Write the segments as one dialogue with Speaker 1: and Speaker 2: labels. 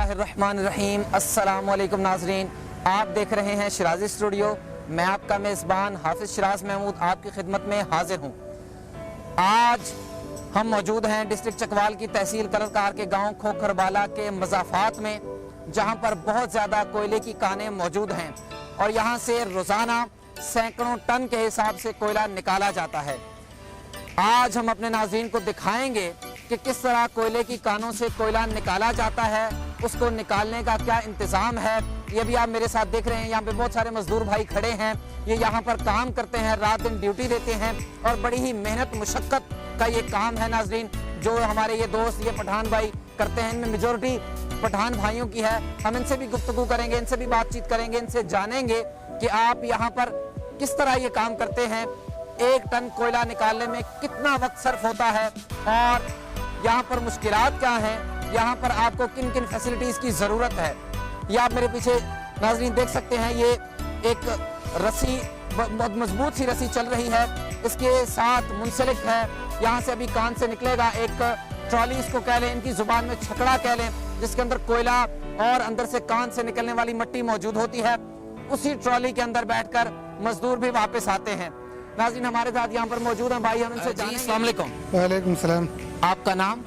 Speaker 1: बिस्मिल्लाहिर्रहमानिर्रहीम। अस्सलामुअलैकुम नाजरीन, आप देख रहे हैं शराजी स्टूडियो। मैं आपका मेज़बान हाफिज़ शराज महमूद आपकी खिदमत में हाजिर हूँ। आज हम मौजूद हैं डिस्ट्रिक्ट चकवाल की तहसील कलरकार के गांव खोखरबाला के मज़ाफ़ात में, जहां पर बहुत ज़्यादा कोयले की कानें मौजूद हैं और यहां से रोज़ाना सैकड़ों टन के हिसाब से कोयला निकाला जाता है। आज हम अपने नाज़रीन को दिखाएंगे कि किस तरह कोयले की कानों से कोयला निकाला जाता है, उसको निकालने का क्या इंतज़ाम है। ये भी आप मेरे साथ देख रहे हैं, यहाँ पे बहुत सारे मजदूर भाई खड़े हैं। ये यहाँ पर काम करते हैं, रात दिन ड्यूटी देते हैं और बड़ी ही मेहनत मुशक्क़त का ये काम है नाज़रीन, जो हमारे ये दोस्त ये पठान भाई करते हैं। इनमें मेजॉरिटी पठान भाइयों की है। हम इनसे भी गुफ्तगू करेंगे, इनसे भी बातचीत करेंगे, इनसे जानेंगे कि आप यहाँ पर किस तरह ये काम करते हैं, एक टन कोयला निकालने में कितना वक्त सर्फ होता है और यहाँ पर मुश्किलात क्या हैं, यहाँ पर आपको किन किन फैसिलिटीज़ की ज़रूरत है। ये आप मेरे पीछे नाज़रीन देख सकते हैं, ये एक रस्सी बहुत मजबूत सी रस्सी चल रही है, इसके साथ मुंसलिक है। यहाँ से अभी कान से निकलेगा एक ट्रॉली, इसको कह लें, इनकी ज़ुबान में छकड़ा कह लें, जिसके अंदर कोयला और अंदर से कान से निकलने वाली मिट्टी मौजूद होती है। उसी ट्रॉली के अंदर बैठकर मजदूर भी वापस आते हैं। नाज़रीन हमारे साथ यहाँ पर मौजूद हैं भाई, हम इनसे जानेंगे। अस्सलाम वालेकुम।
Speaker 2: वालेकुम सलाम।
Speaker 1: आपका नाम?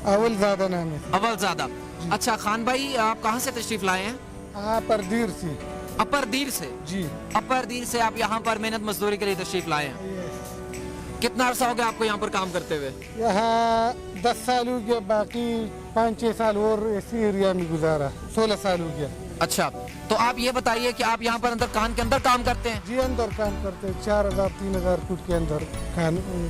Speaker 2: अवलज़ादा नाम है।
Speaker 1: अवलज़ादा। अच्छा खान भाई, आप कहाँ से तशरीफ लाए हैं?
Speaker 2: अपरदीर से।
Speaker 1: अपरदीर से
Speaker 2: जी।
Speaker 1: अपरदीर से आप यहाँ पर मेहनत मजदूरी के लिए तशरीफ लाए हैं। कितना अर्सा हो गया आपको यहाँ पर काम करते हुए?
Speaker 2: यहाँ 10 साल हो गया, बाकी 5-6 साल और इसी एरिया में गुजारा, 16 साल हो गया।
Speaker 1: अच्छा, तो आप ये बताइए कि आप यहाँ पर अंदर कान के अंदर काम करते हैं?
Speaker 2: जी, अंदर काम करते हैं। 4000-3000 फुट के अंदर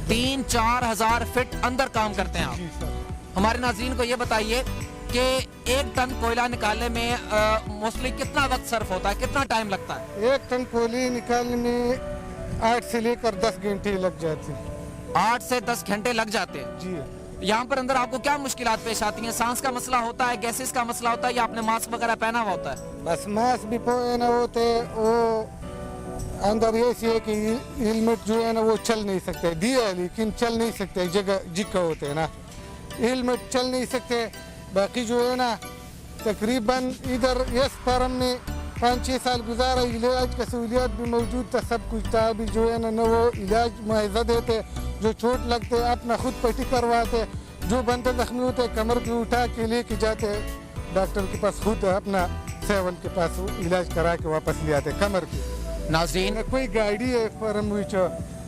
Speaker 1: 3-4 हजार फीट अंदर काम करते हैं आप।
Speaker 2: जी सर।
Speaker 1: हमारे नाज़रीन को ये बताइए कि एक टन कोयला निकालने में मोस्टली कितना वक्त सर्फ होता है, कितना टाइम लगता है?
Speaker 2: एक टन कोयले निकालने में 8 से लेकर 10 घंटे लग जाते हैं।
Speaker 1: 8 से 10 घंटे लग जाते हैं
Speaker 2: जी।
Speaker 1: यहाँ पर अंदर आपको क्या मुश्किलात पेश आती हैं? सांस का मसला होता है, गैसेस का मसला होता है, या आपने मास्क वगैरह पहना हुआ होता है?
Speaker 2: बस मास्क भी पहना होते, वो अंदर ये कि हेलमेट जो है ना वो चल नहीं सकते, दिया है लेकिन चल नहीं सकते, जगह जिक्का होते हैं ना, हेलमेट चल नहीं सकते। बाकी जो है ना तकरीबन इधर इस फर्म में 5-6 साल गुजारा, इलाज का सहूलियात भी मौजूद था, सब कुछ था। अभी जो है ना वो इलाज मुआवजा देते, जो चोट लगते अपना खुद पट्टी करवाते, जो बंदे जख्मी होते कमर पे उठा के लेके जाते डॉक्टर के पास, खुद अपना सेवन के पास इलाज करा के वापस ले आते कमर पे।
Speaker 1: नाज़रीन
Speaker 2: कोई गाड़ी है फर्म में,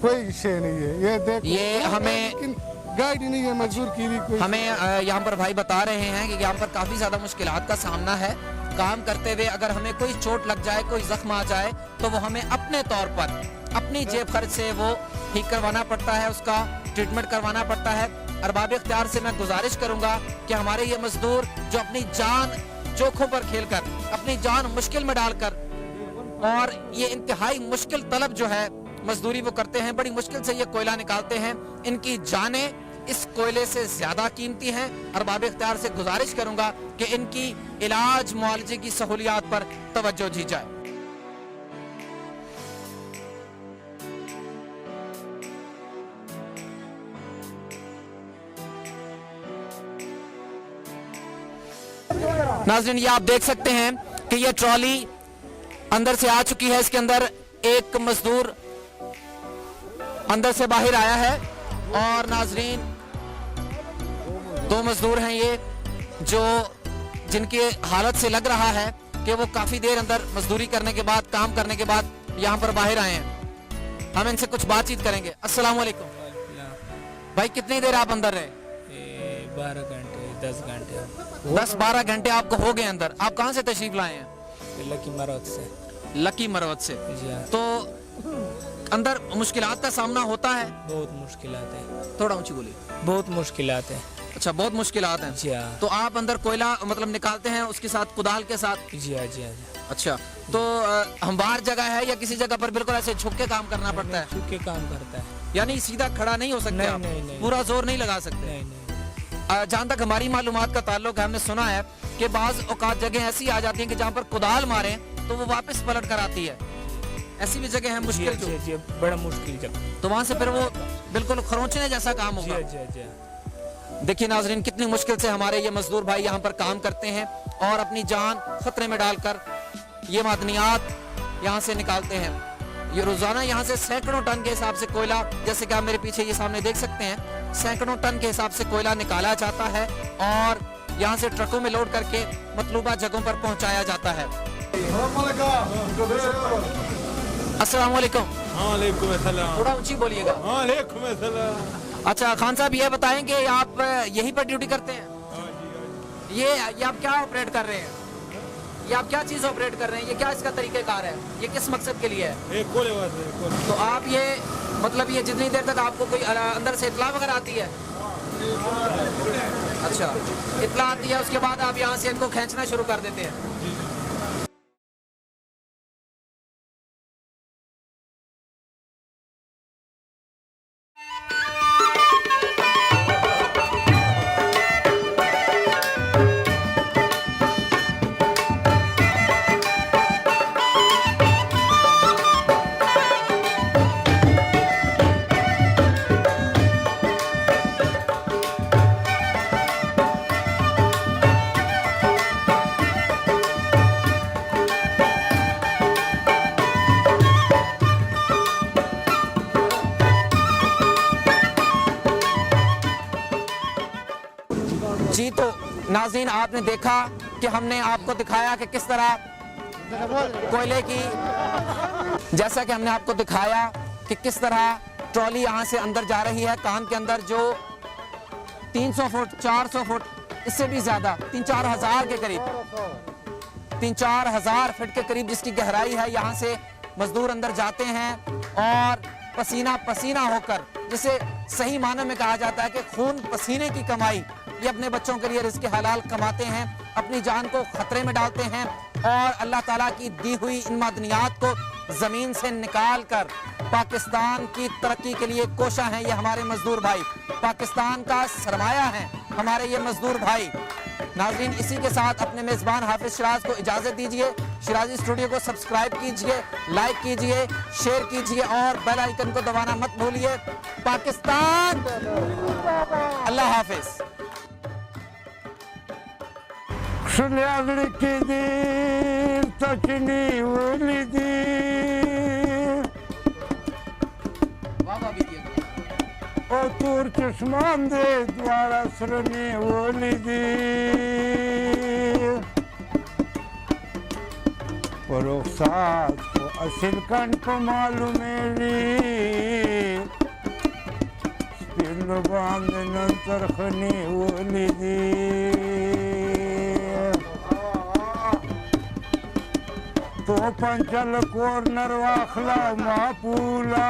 Speaker 2: कोई शे नहीं है, ये देख
Speaker 1: ये हमें
Speaker 2: गाड़ी नहीं है, मजदूर की भी कोई।
Speaker 1: हमें यहाँ पर भाई बता रहे हैं कि यहाँ पर काफ़ी ज़्यादा मुश्किलात का सामना है काम करते हुए। अगर हमें कोई चोट लग जाए, कोई जख्म आ जाए, तो वो हमें अपने तौर पर अपनी जेब खर्च से वो ठीक करवाना पड़ता है, उसका ट्रीटमेंट करवाना पड़ता है। अरबाब इख्तियार से मैं गुजारिश करूँगा कि हमारे ये मजदूर जो अपनी जान जोखों पर खेलकर, अपनी जान मुश्किल में डालकर, और ये इंतहाई मुश्किल तलब जो है मजदूरी वो करते हैं, बड़ी मुश्किल से ये कोयला निकालते हैं, इनकी जानें इस कोयले से ज्यादा कीमती हैं। अरबाब इख्तियार से गुजारिश करूंगा कि इनकी इलाज मुआलजे की सहूलियात पर तवज्जो दी जाए। नाज़रीन ये आप देख सकते हैं कि ये ट्रॉली अंदर से आ चुकी है, इसके अंदर एक मजदूर अंदर से बाहर आया है और नाज़रीन 2 मजदूर हैं ये, जो जिनकी हालत से लग रहा है कि वो काफी देर अंदर मजदूरी करने के बाद, काम करने के बाद यहाँ पर बाहर आए हैं। हम इनसे कुछ बातचीत करेंगे। अस्सलाम वालेकुम भाई, कितनी देर आप अंदर रहे?
Speaker 3: 12 घंटे 10 घंटे
Speaker 1: 10-12 घंटे आपको हो गए अंदर। आप कहाँ से तशरीफ लाए हैं?
Speaker 3: लकी मरवत से।
Speaker 1: लकी मरवत से।
Speaker 3: जी हाँ।
Speaker 1: तो अंदर मुश्किलात का सामना होता है?
Speaker 3: बहुत मुश्किलात है।
Speaker 1: थोड़ा ऊंची बोलिए।
Speaker 3: बहुत मुश्किलात है।
Speaker 1: अच्छा, बहुत मुश्किलात हैं।
Speaker 3: जी हाँ।
Speaker 1: तो आप अंदर कोयला मतलब निकालते हैं उसके साथ, कुदाल के साथ?
Speaker 3: जी हाँ, जी हाँ।
Speaker 1: अच्छा, तो हमवार जगह है या किसी जगह पर बिल्कुल ऐसे झुक के काम करना पड़ता है?
Speaker 3: झुक के काम करता है,
Speaker 1: यानी सीधा खड़ा नहीं हो सकते?
Speaker 3: नहीं,
Speaker 1: आप
Speaker 3: नहीं।
Speaker 1: पूरा जोर नहीं लगा सकते?
Speaker 3: नहीं नहीं।
Speaker 1: जहाँ तक हमारी मालूमात का ताल्लुक है, हमने सुना है कि बाज औकात जगह ऐसी आ जाती है कि जहाँ पर कुदाल मारे तो वो वापस पलट कर आती है, ऐसी भी जगह है मुश्किल?
Speaker 3: जी, जी, बड़ा मुश्किल जगह।
Speaker 1: तो वहाँ से फिर वो बिल्कुल खरोंचने जैसा काम होगा?
Speaker 3: जी, जी, जी।
Speaker 1: देखिए नाजरीन, कितनी मुश्किल से हमारे ये मजदूर भाई यहाँ पर काम करते हैं और अपनी जान खतरे में डालकर ये मादनियात यहाँ से निकालते हैं। ये रोजाना यहाँ से सैकड़ों टन के हिसाब से कोयला, जैसे कि आप मेरे पीछे ये सामने देख सकते हैं, सैकड़ों टन के हिसाब से कोयला निकाला जाता है और यहाँ से ट्रकों में लोड करके मतलूबा जगहों पर पहुँचाया जाता है। अस्सलाम वालेकुम। थोड़ा ऊंची बोलिएगा। अच्छा खान साहब, ये बताएं कि आप यहीं पर ड्यूटी करते हैं? ये आप क्या ऑपरेट कर रहे हैं? ये आप क्या चीज ऑपरेट कर रहे हैं? ये क्या इसका तरीकेकार है? ये किस मकसद के लिए है? तो आप ये मतलब ये जितनी देर तक आपको कोई अंदर से इत्तला वगैरह आती है, अच्छा इत्तला आती है, उसके बाद आप यहाँ से इनको खींचना शुरू कर देते हैं। जी तो नाज़रीन, आपने देखा कि हमने आपको दिखाया कि किस तरह कोयले की, जैसा कि हमने आपको दिखाया कि किस तरह ट्रॉली यहाँ से अंदर जा रही है काम के अंदर, जो 300 फुट 400 फुट इससे भी ज़्यादा 3-4 हज़ार के करीब 3-4 हज़ार फीट के करीब जिसकी गहराई है, यहाँ से मजदूर अंदर जाते हैं और पसीना पसीना होकर, जिसे सही मानों में कहा जाता है कि खून पसीने की कमाई, ये अपने बच्चों के लिए रिज़्क़ हलाल कमाते हैं, अपनी जान को खतरे में डालते हैं और अल्लाह ताला की दी हुई इन मादनियात को ज़मीन से निकाल कर पाकिस्तान की तरक्की के लिए कोशा हैं ये हमारे मजदूर भाई। पाकिस्तान का सरमाया है हमारे ये मजदूर भाई। नाज़रीन, इसी के साथ अपने मेज़बान हाफिज शिराज को इजाज़त दीजिए। शिराजी स्टूडियो को सब्सक्राइब कीजिए, लाइक कीजिए, शेयर कीजिए और बेल आइकन को दबाना मत भूलिए। पाकिस्तान, अल्लाह हाफिज।
Speaker 4: O tur çeşmam de duvara sırrını volidi O ruhsat o asil kan ko malumeli Spillo bandının tarhını volidi To panchal corner vakhla mapula